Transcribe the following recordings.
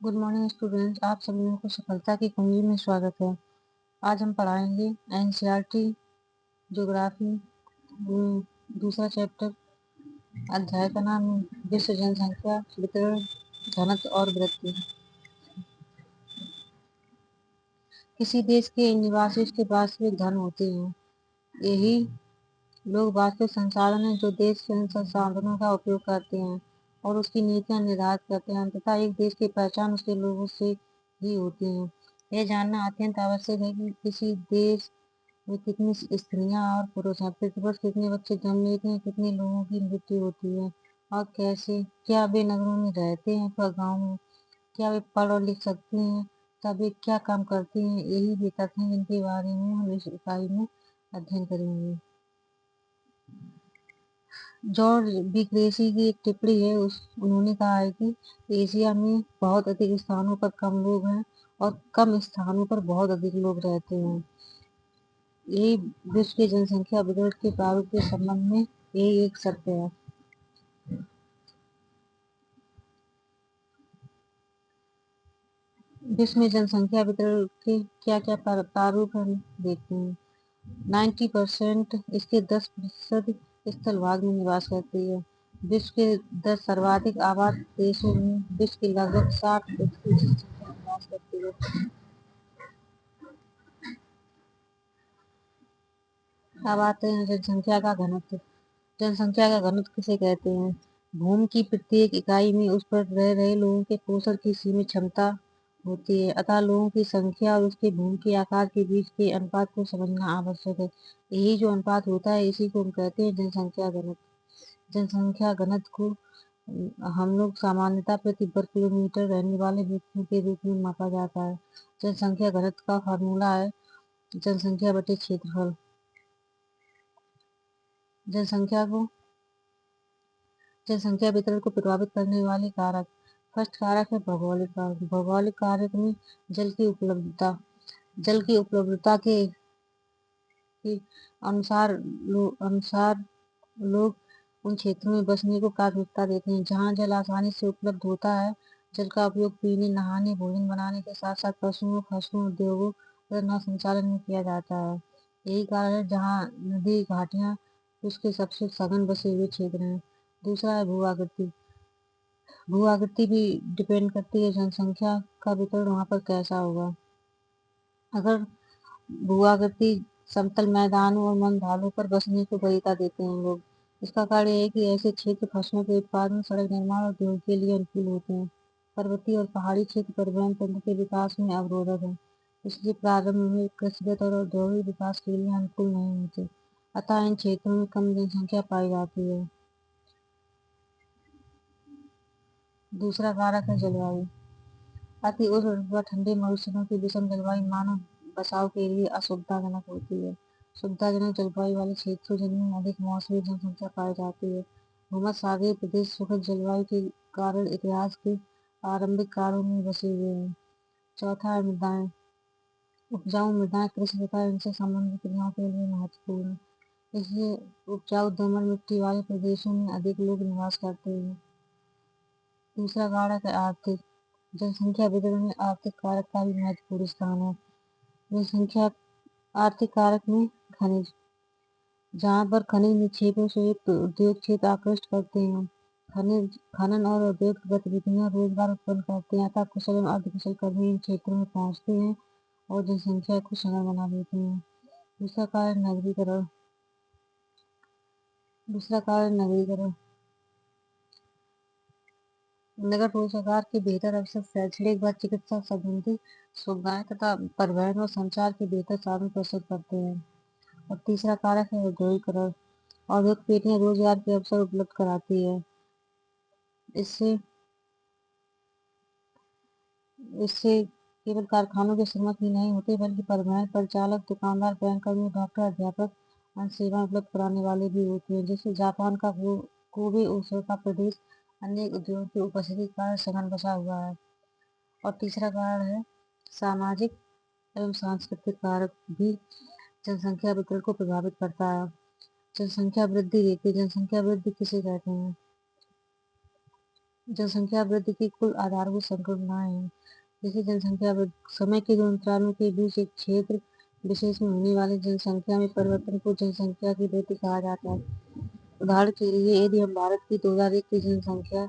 Good morning students, आप सभी लोगों को सफलता की कुंजी में स्वागत है। आज हम पढ़ाएंगे एनसीईआरटी ज्योग्राफी दूसरा चैप्टर। अध्याय का नाम विश्व जनसंख्या वितरण, घनत्व और वृद्धि। किसी देश के निवासी उसके वास्तविक धन होते हैं। यही लोग वास्तविक संसाधन हैं जो देश के उन संसाधनों का उपयोग करते हैं और उसकी नीतियां निर्धारित करते हैं तथा एक देश की पहचान उसके लोगों से ही होती है। यह जानना अत्यंत आवश्यक है कि किसी देश में कितनी स्त्रियां और पुरुष हैं, प्रतिवर्ष कितने बच्चे जन्म लेते हैं, कितने लोगों की मृत्यु होती है और कैसे, क्या वे नगरों में रहते हैं या गाँव में, क्या वे पढ़ और लिख सकती हैं, तब वे क्या काम करती हैं। यही वे तथ्य हैं जिनके बारे में हम इस इकाई में अध्ययन करेंगे। जॉर्ज बी क्रेसी की एक टिप्पणी है, उन्होंने कहा है कि एशिया में बहुत अधिक स्थानों पर कम लोग हैं और कम स्थानों पर बहुत अधिक लोग रहते हैं। यही विश्व की जनसंख्या वितरण के प्रारूप के संबंध में यही एक सत्य है। विश्व में जनसंख्या वितरण के क्या क्या प्रारूप हम देखते हैं। 90% इसके 10% स्थल भाग में निवास करती है। विश्व के 10 सर्वाधिक आबाद देशों में विश्व की लगभग 60% जनसंख्या निवास करती है। अब आते हैं जनसंख्या का घनत्व। जनसंख्या का घनत्व किसे कहते हैं? भूमि की प्रत्येक इकाई में उस पर रह रहे लोगों के पोषण की सीमित क्षमता होती है, अतः लोगों की संख्या और उसके भूमि के आकार के बीच के अनुपात को समझना आवश्यक है। यही जो अनुपात होता है इसी को हम कहते हैं जनसंख्या घनत्व। जनसंख्या घनत्व को हम लोग सामान्यतः प्रति वर्ग किलोमीटर रहने वाले व्यक्तियों के रूप में मापा जाता है। जनसंख्या घनत्व का फार्मूला है जनसंख्या बटे क्षेत्रफल। जनसंख्या वितरण को प्रभावित करने वाले कारक। फर्स्ट कारक है भौगोलिक कारक। भौगोलिक कारक में जल की उपलब्धता। जल की उपलब्धता के अनुसार लोग उन क्षेत्रों में बसने को प्राथमिकता देते हैं जहाँ जल आसानी से उपलब्ध होता है। जल का उपयोग पीने, नहाने, भोजन बनाने के साथ साथ पशुओं, फसलों, उद्योगों और नौ संचालन में किया जाता है। यही कारण है जहाँ नदी, घाटियाँ उसके सबसे सघन बसे हुए क्षेत्र हैं। दूसरा है भू आकृति। भू आकृति भी डिपेंड करती है जनसंख्या का वितरण वहाँ पर कैसा होगा। अगर भू आकृति समतल मैदानों और वन ढालों पर बसने को वरीयता देते हैं लोग। इसका कारण है कि ऐसे क्षेत्र फसलों के उत्पादन, सड़क निर्माण और उद्योग के लिए अनुकूल होते हैं। पर्वतीय और पहाड़ी क्षेत्र परिवहन तंत्र के विकास में अवरोधक है, इसलिए प्रारंभ में कृषिगत और औद्योगिक विकास के लिए अनुकूल नहीं होते, अतः इन क्षेत्रों में कम जनसंख्या पाई जाती है। दूसरा कारक है जलवायु। अति उष्ण व ठंडे मौसमों की विषम जलवायु मानव बसाव के लिए असुविधाजनक होती है। सुविधाजनक जलवायु वाले क्षेत्रों जिनमें अधिक मौसमी जनसंख्या पाई जाती है। भूमध्यसागरीय प्रदेश सुखद जलवायु के कारण इतिहास के आरंभिक कालों में बसे हुए हैं। चौथा है मृदाएं। उपजाऊ मृदाएं कृषि तथा इनसे संबंधित क्रियाओं के लिए महत्वपूर्ण है, इसलिए उपजाऊ दोमट मिट्टी वाले प्रदेशों में अधिक लोग निवास करते हैं। दूसरा कारक है आर्थिक। जनसंख्या वितरण में आर्थिक कारक का भी महत्वपूर्ण स्थान है। जनसंख्या आर्थिक कारक में खनिज, जहाँ पर खनिज निक्षेपों से युक्त उद्योग क्षेत्र आकृष्ट करते हैं। खनिज खनन और औद्योगिक गतिविधियां रोजगार उत्पन्न करते हैं, अतः कुशल एवं अर्धकुशल कर्मी इन क्षेत्रों में पहुंचते हैं और जनसंख्या को सघन बना देते हैं। दूसरा कारण नगरीकरण। नगर रोजगार के बेहतर अवसर, शैक्षणिक व चिकित्सा संबंधी सुविधाएं तथा परिवहन और संचार के बेहतर साधन प्रस्तुत करते हैं। और तीसरा कारक है औद्योगिकरण। औद्योगिक पेटियां रोजगार के अवसर उपलब्ध कराती है। इससे इससे केवल कारखानों के श्रमिक ही नहीं होते बल्कि परिवहन परिचालक, दुकानदार, बैंक कर्मी, डॉक्टर, अध्यापक, अन्य सेवाएं उपलब्ध कराने वाले भी होते हैं। जैसे जापान का कोबे ओसाका प्रदेश अनेक उद्योगों की उपस्थिति के कारण सघन बसा हुआ है। और तीसरा कारण है सामाजिक एवं सांस्कृतिक कारक भी जनसंख्या वितरण को प्रभावित करता है। जनसंख्या वृद्धि देखिए, जनसंख्या वृद्धि किसे कहते हैं? जनसंख्या वृद्धि की कुल आधारभूत संकल्पनाएं हैं। जैसे जनसंख्या वृद्धि समय के दो अंतरालों के बीच एक क्षेत्र विशेष में होने वाली जनसंख्या में परिवर्तन को जनसंख्या की वृद्धि कहा जाता है। उदाहरण के लिए यदि हम भारत की 2001 की जनसंख्या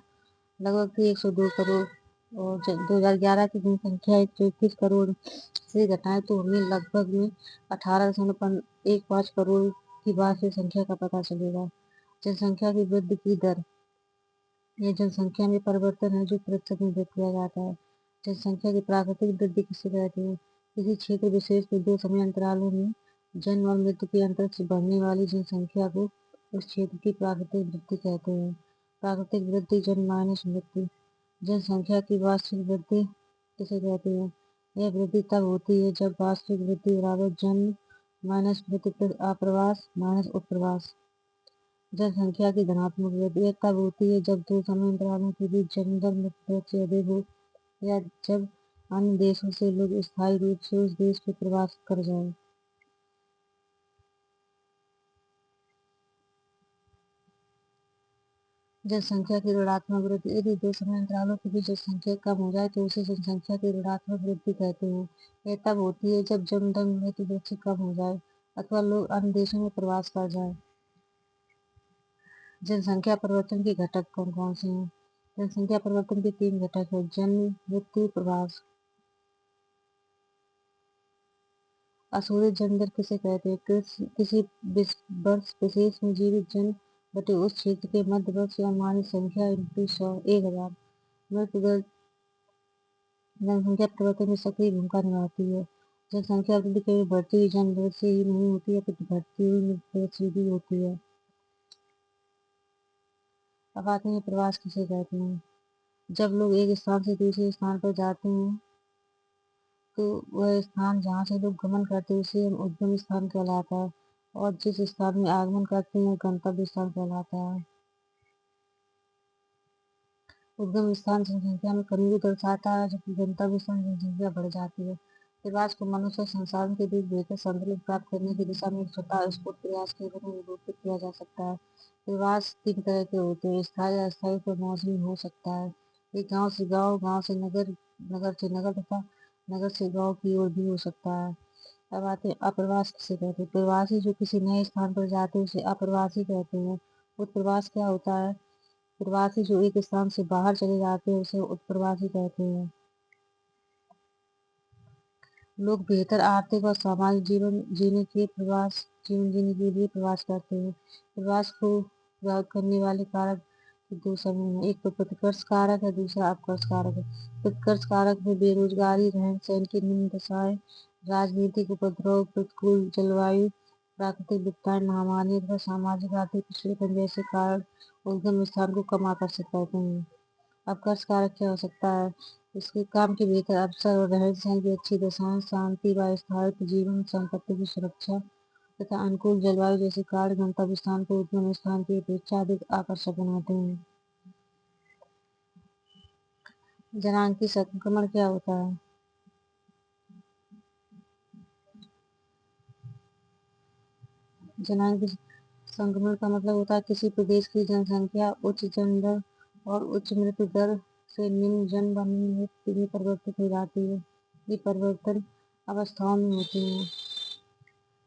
लगभग थी 102 करोड़ और 2011 की जनसंख्या 121 करोड़ से घटाएं तो हमें लगभग में 18.15 करोड़ की वास्तविक संख्या का पता चलेगा। जनसंख्या की वृद्धि की दर यह जनसंख्या में परिवर्तन है जो प्रतिशत में व्यक्त किया जाता है। जनसंख्या की प्राकृतिक वृद्धि किसे कहते हैं? किसी क्षेत्र विशेष में दो समय अंतरालों में जन्म और मृत्यु के अंतर से बढ़ने वाली जनसंख्या को उस क्षेत्र की प्राकृतिक वृद्धि कहते हैं। प्राकृतिक वृद्धि जन्म माइनस मृत्यु। जनसंख्या की वास्तविक वृद्धि किसे कहते हैं? यह वृद्धि तब होती है जब वास्तविक वृद्धि बराबर जन्म माइनस मृत्यु प्लस आप्रवास माइनस उत्प्रवास। जनसंख्या की धनात्मक वृद्धि तब होती है जब दो समय अंतरालों के बीच जन्म दर मृत्यु दर से अधिक हो या जब अन्य देशों से लोग स्थायी रूप से उस देश में प्रवास कर जाएं। जनसंख्या की ऋणात्मक वृद्धि यदि दो समय अंतरालों के बीच जनसंख्या कम हो जाए तो उसे जनसंख्या की ऋणात्मक वृद्धि कहते हैं। यह तब होती है जब जन्म दर मृत्यु दर से कम हो जाए अथवा लोग अन्य देशों में प्रवास कर जाए। जनसंख्या परिवर्तन के घटक कौन कौन से हैं? जनसंख्या परिवर्तन के तीन घटक हैं: जन्म, मृत्यु, प्रवास। अशोधित जन्म दर किसे कहते हैं? किसी वर्ष विशेष में जीवित जन बटे उस क्षेत्र के मध्य वर्ष या मानव संख्या इंटू 1,000। मृत्यु दर जनसंख्या परिवर्तन में सक्रिय भूमिका निभाती है। जनसंख्या वृद्धि केवल बढ़ती हुई जन्म दर से ही नहीं होती है अपितु घटती हुई मृत्यु दर से भी होती है। अब आते हैं प्रवास किसे कहते हैं? जब लोग एक स्थान से दूसरे स्थान पर जाते हैं तो वह स्थान जहाँ से लोग गमन करते हैं उसे उद्गम स्थान कहलाता है और जिस स्थान में आगमन करते हैं गंतव्य स्थान कहलाता है। उद्गम स्थान जनसंख्या में कमी को दर्शाता है जबकि गंतव्य स्थान जनसंख्या बढ़ जाती है। प्रवास को मनुष्य और संसाधन के बीच बेहतर संतुलन प्राप्त करने की दिशा में एक स्वतःस्फूर्त प्रयास के रूप में निरूपित किया जा सकता है। प्रवास तीन तरह के होते हैं: स्थायी, अस्थायी और मौसमी हो सकता है। ये गांव से गांव, गांव से नगर, नगर से नगर तथा नगर से गांव की ओर भी हो सकता है। अब आते हैं अप्रवास किसे कहते हैं? प्रवासी जो किसी नए स्थान पर जाते हैं उसे अप्रवासी कहते हैं। उत्प्रवास क्या होता है? प्रवासी जो एक स्थान से बाहर चले जाते हैं उसे उत्प्रवासी कहते हैं। लोग बेहतर आर्थिक और सामाजिक जीवन जीने के लिए प्रवास करते हैं। प्रवास को प्रभावित करने वाले कारक दो समूह हैं: एक तो प्रतिकर्ष कारक है, दूसरा अपकर्ष कारक है। प्रतिकर्ष कारक में बेरोजगारी, रहन सहन की निम्न दशाएं, राजनीतिक उपद्रव, प्रतिकूल जलवायु, प्राकृतिक विपदाएं, महामारी अथवा सामाजिक आर्थिक पिछड़ेपन जैसे कारण उद्गम स्थान को कम आकर्षित करते हैं। अपकर्ष कारक क्या हो सकता है? इसके काम के बेहतर अवसर और रहन सहन की अच्छी दशाएं, शांति व स्थायित्व, जीवन संपत्ति की सुरक्षा तथा अनुकूल जलवायु जैसे कार्य गंतव्य स्थान को उद्गम स्थान की अपेक्षा अधिक आकर्षक बनाते हैं। जनांकी संक्रमण क्या होता है? जनांकी संक्रमण का मतलब होता है किसी प्रदेश की जनसंख्या उच्च जन्म दर और उच्च मृत्यु दर से निम्न जन्म व निम्न मृत्यु में परिवर्तित हो जाती है। ये परिवर्तन अवस्थाओं में होते हैं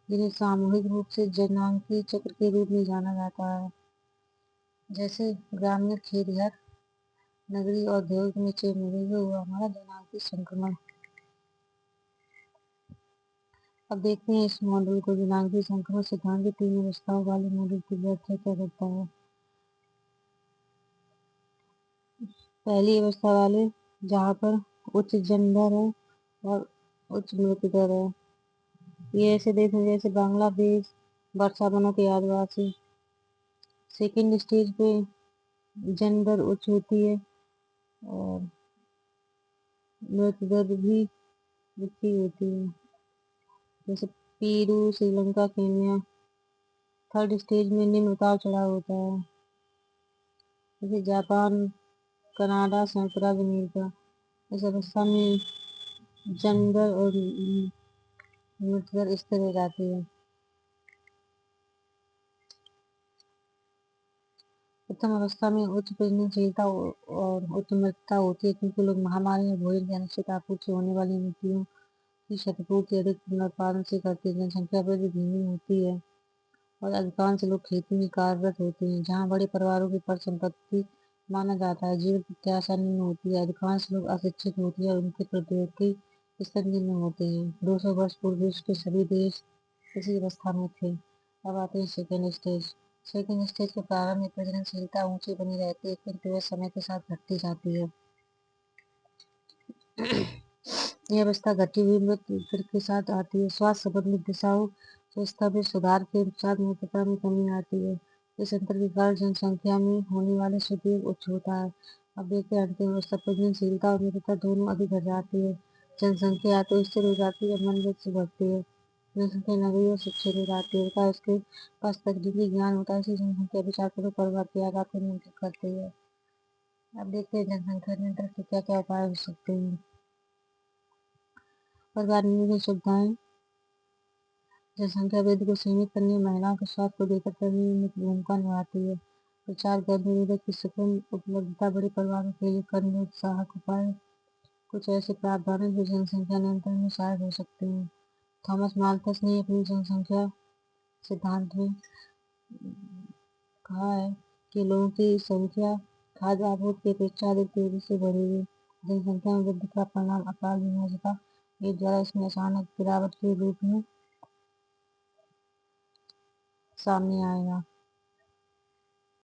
जिन्हें सामूहिक रूप से जनांकी चक्र के रूप में जाना जाता है। जैसे ग्रामीण खेतिहर, नगरीय औद्योगिक में चेंज हुआ हमारा जनांकी संक्रमण। अब देखते हैं इस मॉडल को। जनांकी संक्रमण सिद्धांत के तीन अवस्थाओं वाले मॉडल की व्याख्या क्या करता है? पहली अवस्था वाले जहाँ पर उच्च जन्म दर है और उच्च मृत्यु दर है। ये ऐसे देश हैं जैसे बांग्लादेश, वर्षा वनों के आदिवासी। सेकेंड स्टेज पे जन्म दर उच्च होती है और मृत्यु दर भी उच्च होती है, जैसे Peru, Sri Lanka, Kenya. Third stage में निम्न उतार चढ़ाव होता है, जैसे जापान, कनाडा, संयुक्त राज्य अमेरिका। इस अवस्था में जन्म दर और मृत्यु दर स्थिर हो जाती है। उत्तम अवस्था में उच्च प्रजननशीलता और उच्च मृत्यता होती है, क्योंकि लोग महामारी और भोजन की अनिश्चित आपूर्ति होने वाली नीतियों की क्षतिपूर्ति अधिक पुनरुत्पादन से करते हैं। जनसंख्या वृद्धि धीमी होती है और अधिकांश लोग खेती में कार्यरत होते हैं, जहाँ बड़े परिवारों की परिसंपत्ति माना जाता है। जीवन प्रत्याशा निम्न होती है, अधिकांश लोग अशिक्षित होते हैं और उनके प्रौद्योगिकी स्तर निम्न होते हैं। 200 वर्ष पूर्व विश्व के सभी देश इसी अवस्था में थे। अब आते हैं सेकेंड स्टेज। सेकेंड स्टेज के प्रारंभ में प्रजननशीलता ऊंची बनी रहती है, किंतु वह समय के साथ घटती जाती है। यह अवस्था घटी हुई मृत्यु दर के साथ आती है। स्वास्थ्य संबंधित दिशाओं स्वास्थ्य में सुधार के पश्चात मृत्यता में कमी आती है। इस अंतर के कारण जनसंख्या में होने वाले सुदूर उच्च होता है। अब देखते हैं अंतिम अवस्था। प्रजननशीलता और मृत्यता दोनों अधिक घट जाती है। जनसंख्या या तो स्थिर हो जाती है या मंद गति से बढ़ती है। जनसंख्या नगरीय और शिक्षित हो जाती है, उसके पास तकनीकी ज्ञान होता है, इसलिए जनसंख्या विचार करो परिवार के आघात को नियंत्रित करती है। अब देखते हैं जनसंख्या नियंत्रण के क्या क्या उपाय हो सकते हैं। परिवार नियोजन सुविधाएं जनसंख्या वृद्धि को सीमित करने, महिलाओं के स्वास्थ्य को बेहतर करने में मुख्य भूमिका निभाती है। प्रचार गर्भ निरोधक की सुगम उपलब्धता बड़े परिवारों के लिए करने उत्साहक उपाय कुछ ऐसे प्रावधान हैं जो जनसंख्या नियंत्रण में सहायक हो सकते हैं। थॉमस माल्थस ने अपनी जनसंख्या सिद्धांत में कहा है कि लोगों की संख्या खाद्य आपूर्ति की अपेक्षा अधिक तेजी से बढ़ेगी। जनसंख्या में वृद्धि का परिणाम अकाल बीमारी का एक द्वारा इसमें अचानक गिरावट के रूप में सामने आएगा।